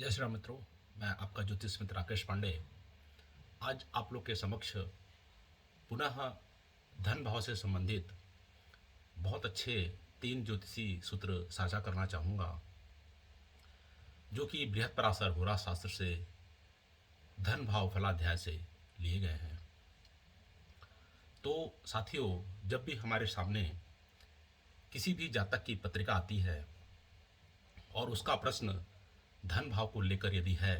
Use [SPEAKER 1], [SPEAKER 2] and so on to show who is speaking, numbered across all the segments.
[SPEAKER 1] जय श्री राम मित्रों। मैं आपका ज्योतिष मित्र राकेश पांडे आज आप लोग के समक्ष पुनः धन भाव से संबंधित बहुत अच्छे 3 ज्योतिषी सूत्र साझा करना चाहूँगा, जो कि बृहत्पराशर होरा शास्त्र से धन भाव फलाध्याय से लिए गए हैं। तो साथियों, जब भी हमारे सामने किसी भी जातक की पत्रिका आती है और उसका प्रश्न धन भाव को लेकर यदि है,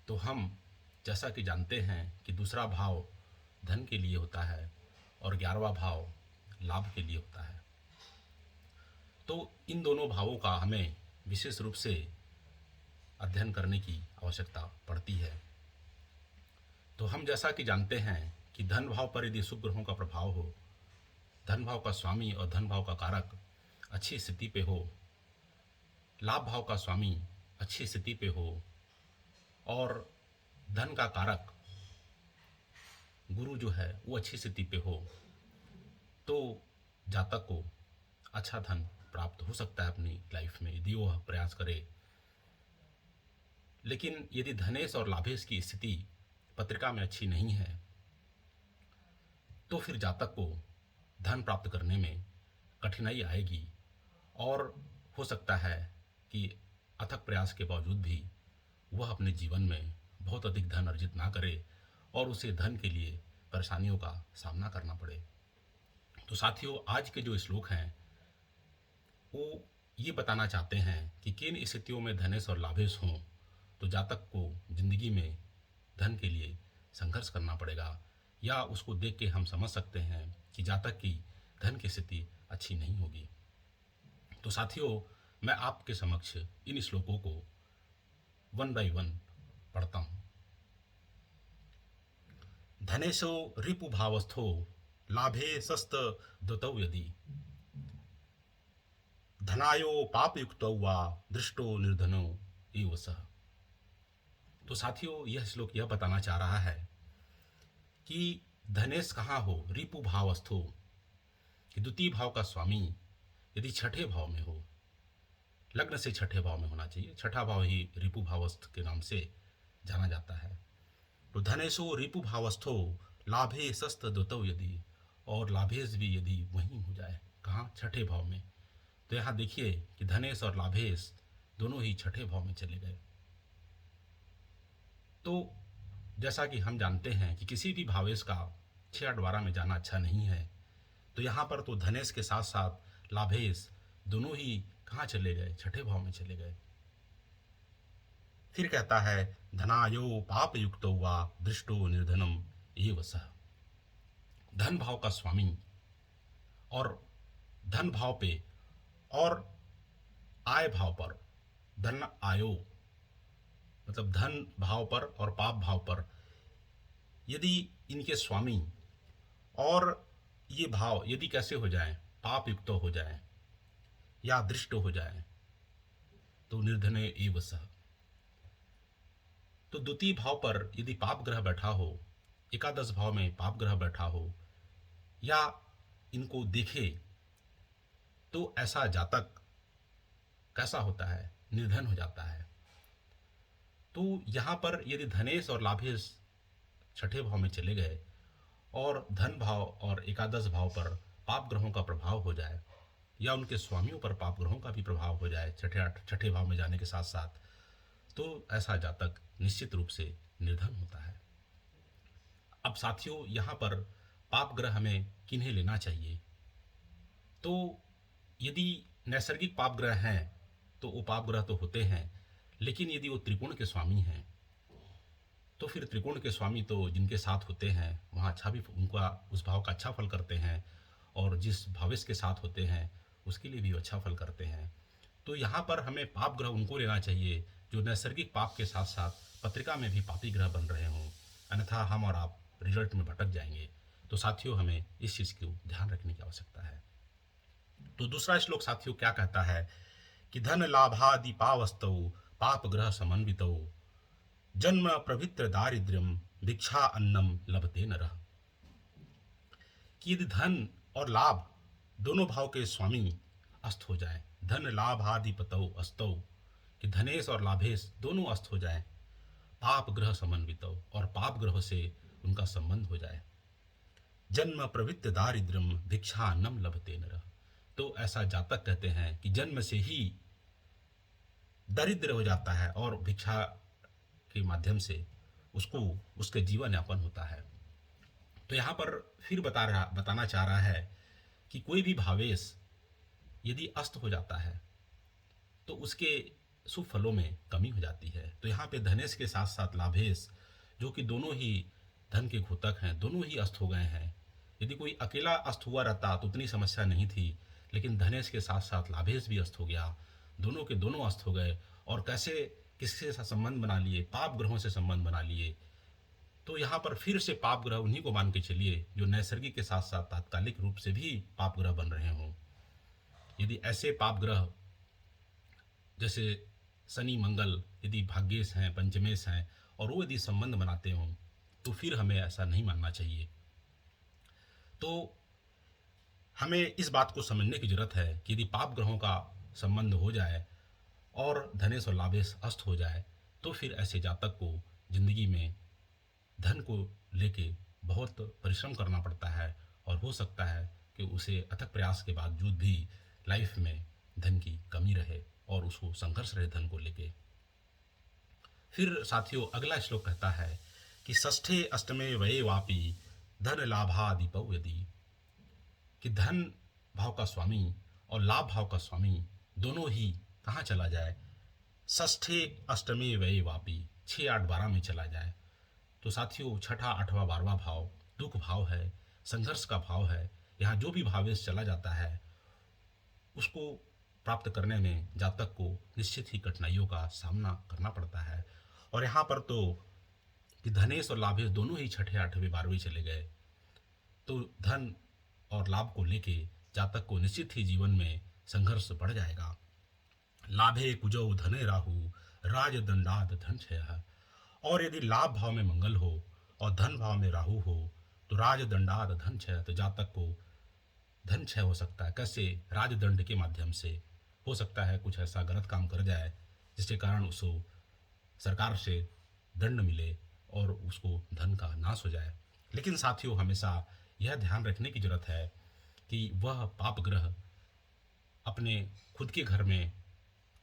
[SPEAKER 1] तो हम जैसा कि जानते हैं कि दूसरा भाव धन के लिए होता है और 11वां भाव लाभ के लिए होता है। तो इन दोनों भावों का हमें विशेष रूप से अध्ययन करने की आवश्यकता पड़ती है। तो हम जैसा कि जानते हैं कि धन भाव पर यदि शुभ ग्रहों का प्रभाव हो, धन भाव का स्वामी और धन भाव का कारक अच्छी स्थिति पे हो, लाभ भाव का स्वामी अच्छी स्थिति पे हो और धन का कारक गुरु जो है वो अच्छी स्थिति पे हो, तो जातक को अच्छा धन प्राप्त हो सकता है अपनी लाइफ में, यदि वो प्रयास करे। लेकिन यदि धनेश और लाभेश की स्थिति पत्रिका में अच्छी नहीं है, तो फिर जातक को धन प्राप्त करने में कठिनाई आएगी और हो सकता है कि अथक प्रयास के बावजूद भी वह अपने जीवन में बहुत अधिक धन अर्जित ना करे और उसे धन के लिए परेशानियों का सामना करना पड़े। तो साथियों, आज के जो श्लोक हैं वो ये बताना चाहते हैं कि किन स्थितियों में धनेश और लाभेश हों तो जातक को जिंदगी में धन के लिए संघर्ष करना पड़ेगा, या उसको देख के हम समझ सकते हैं कि जातक की धन की स्थिति अच्छी नहीं होगी। तो साथियों, मैं आपके समक्ष इन श्लोकों को 1 बाय 1 पढ़ता हूँ। धनेशो रिपु भावस्थो लाभे सस्त द्वतौ यदि धनायो पापयुक्तो वा दृष्टो निर्धनो एव सः। तो साथियों, यह श्लोक यह बताना चाह रहा है कि धनेश कहाँ हो, रिपु भावस्थो, कि द्वितीय भाव का स्वामी यदि छठे भाव में हो, लग्न से छठे भाव में होना चाहिए, छठा भाव ही रिपु भावस्थ के नाम से जाना जाता है। तो धनेशो रिपु भावस्थो लाभे सस्त द्वतौ यदि, और लाभेश भी यदि वहीं हो जाए, कहाँ, छठे भाव में, तो यहाँ देखिए कि धनेश और लाभेश दोनों ही छठे भाव में चले गए। तो जैसा कि हम जानते हैं कि किसी भी भावेश का 6-8-12 में जाना अच्छा नहीं है, तो यहाँ पर तो धनेश के साथ साथ लाभेश दोनों ही कहाँ चले गए, छठे भाव में चले गए। फिर कहता है धनायो पाप युक्तो वा दृष्टो निर्धनम एव सः। धन भाव का स्वामी और धन भाव पे और आय भाव पर, धन आयो मतलब धन भाव पर और पाप भाव पर यदि इनके स्वामी और ये भाव यदि कैसे हो जाएं, पाप युक्त हो जाएं या दृष्ट हो जाएं, तो निर्धने एव सः। तो द्वितीय भाव पर यदि पाप ग्रह बैठा हो, एकादश भाव में पाप ग्रह बैठा हो, या इनको देखे, तो ऐसा जातक कैसा होता है, निर्धन हो जाता है। तो यहाँ पर यदि धनेश और लाभेश छठे भाव में चले गए और धन भाव और एकादश भाव पर पाप ग्रहों का प्रभाव हो जाए, या उनके स्वामियों पर पाप ग्रहों का भी प्रभाव हो जाए छठे भाव में जाने के साथ साथ, तो ऐसा जातक निश्चित रूप से निर्धन होता है। अब साथियों, यहाँ पर पाप ग्रह हमें किन्हें लेना चाहिए? तो यदि नैसर्गिक पाप ग्रह हैं तो वो पाप ग्रह तो होते हैं, लेकिन यदि वो त्रिकोण के स्वामी हैं, तो फिर त्रिकोण के स्वामी तो जिनके साथ होते हैं वहाँ अच्छा भी, उनका उस भाव का अच्छा फल करते हैं, और जिस भावेश के साथ होते हैं उसके लिए भी अच्छा फल करते हैं। तो यहाँ पर हमें पाप ग्रह उनको लेना चाहिए जो नैसर्गिक पाप के साथ साथ पत्रिका में भी पापी ग्रह बन रहे हों, अन्यथा हम और आप रिजल्ट में भटक जाएंगे। तो साथियों, हमें इस चीज़ को ध्यान रखने की आवश्यकता है। तो दूसरा श्लोक साथियों क्या कहता है कि धन लाभादि पावस्तौ पाप ग्रह समन्वितौ जन्म प्रभित्र दारिद्र्यम भिक्षा अन्नम लभते नरः। कि यदि धन और लाभ दोनों भाव के स्वामी अस्त हो जाए, धन लाभ आदि पतौ अस्तौ, कि धनेश और लाभेश दोनों अस्त हो जाएं, पाप ग्रह समन्वितौ, और पाप ग्रह से उनका संबंध हो जाए। जन्म प्रवृत्त दारिद्र्यम भिक्षा नम लभते नर। तो ऐसा जातक कहते हैं कि जन्म से ही दरिद्र हो जाता है और भिक्षा के माध्यम से उसको उसके जीवन यापन होता है। तो यहाँ पर फिर बताना चाह रहा है कि कोई भी भावेश यदि अस्त हो जाता है तो उसके शुभ फलों में कमी हो जाती है। तो यहाँ पे धनेश के साथ साथ लाभेश, जो कि दोनों ही धन के घोतक हैं, दोनों ही अस्त हो गए हैं। यदि कोई अकेला अस्त हुआ रहता तो उतनी समस्या नहीं थी, लेकिन धनेश के साथ साथ लाभेश भी अस्त हो गया, दोनों के दोनों अस्त हो गए। और कैसे, किसके साथ संबंध बना लिए? पाप ग्रहों से संबंध बना लिए। तो यहाँ पर फिर से पाप ग्रह उन्हीं को मान के चलिए जो नैसर्गिक के साथ साथ तात्कालिक रूप से भी पाप ग्रह बन रहे हों। यदि ऐसे पाप ग्रह जैसे शनि मंगल यदि भाग्येश हैं, पंचमेश हैं, और वो यदि संबंध बनाते हों तो फिर हमें ऐसा नहीं मानना चाहिए। तो हमें इस बात को समझने की जरूरत है कि यदि पाप ग्रहों का संबंध हो जाए और धनेश और लाभेश अस्त हो जाए तो फिर ऐसे जातक को जिंदगी में धन को लेके बहुत परिश्रम करना पड़ता है, और हो सकता है कि उसे अथक प्रयास के बावजूद भी लाइफ में धन की कमी रहे और उसको संघर्ष रहे धन को लेके। फिर साथियों अगला श्लोक कहता है कि षष्ठे अष्टमे वये वापी धन लाभादिपौ यदि, कि धन भाव का स्वामी और लाभ भाव का स्वामी दोनों ही कहाँ चला जाए? षष्ठे अष्टमे वये वापी, 6, 8, 12 में चला जाए। तो साथियों छठा, आठवां, 12वां भाव दुख भाव है, संघर्ष का भाव है। यहाँ जो भी भावेश चला जाता है उसको प्राप्त करने में जातक को निश्चित ही कठिनाइयों का सामना करना पड़ता है। और यहाँ पर तो कि धनेश और लाभेश दोनों ही छठे, आठवें, 12वें चले गए तो धन और लाभ को लेके जातक को निश्चित ही जीवन में संघर्ष बढ़ जाएगा। लाभे कुजौ धने राहु राजदंडाद धन क्षय। और यदि लाभ भाव में मंगल हो और धन भाव में राहु हो तो राजदंडाद धन क्षय, तो जातक को धन क्षय हो सकता है। कैसे? राजदंड के माध्यम से हो सकता है कुछ ऐसा गलत काम कर जाए जिसके कारण उसको सरकार से दंड मिले और उसको धन का नाश हो जाए। लेकिन साथियों हमेशा यह ध्यान रखने की जरूरत है कि वह पाप ग्रह अपने खुद के घर में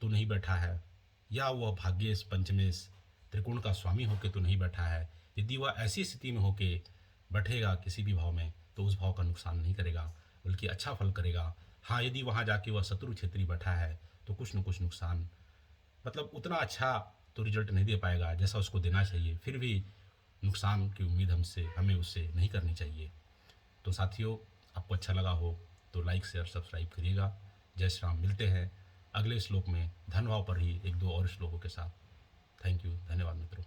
[SPEAKER 1] तो नहीं बैठा है, या वह भाग्येश, पंचमेश, त्रिकोण का स्वामी होके तो नहीं बैठा है। यदि वह ऐसी स्थिति में होके बैठेगा किसी भी भाव में तो उस भाव का नुकसान नहीं करेगा बल्कि अच्छा फल करेगा। हाँ, यदि वहाँ जाके वह शत्रु क्षेत्री बैठा है तो कुछ न कुछ नुकसान, मतलब उतना अच्छा तो रिजल्ट नहीं दे पाएगा जैसा उसको देना चाहिए। फिर भी नुकसान की उम्मीद हमें उससे नहीं करनी चाहिए। तो साथियों आपको अच्छा लगा हो तो लाइक, शेयर, सब्सक्राइब करिएगा। जय श्री राम। मिलते हैं अगले श्लोक में धन भाव पर ही 1, 2 और श्लोकों के साथ। थैंक यू, धन्यवाद मित्रों।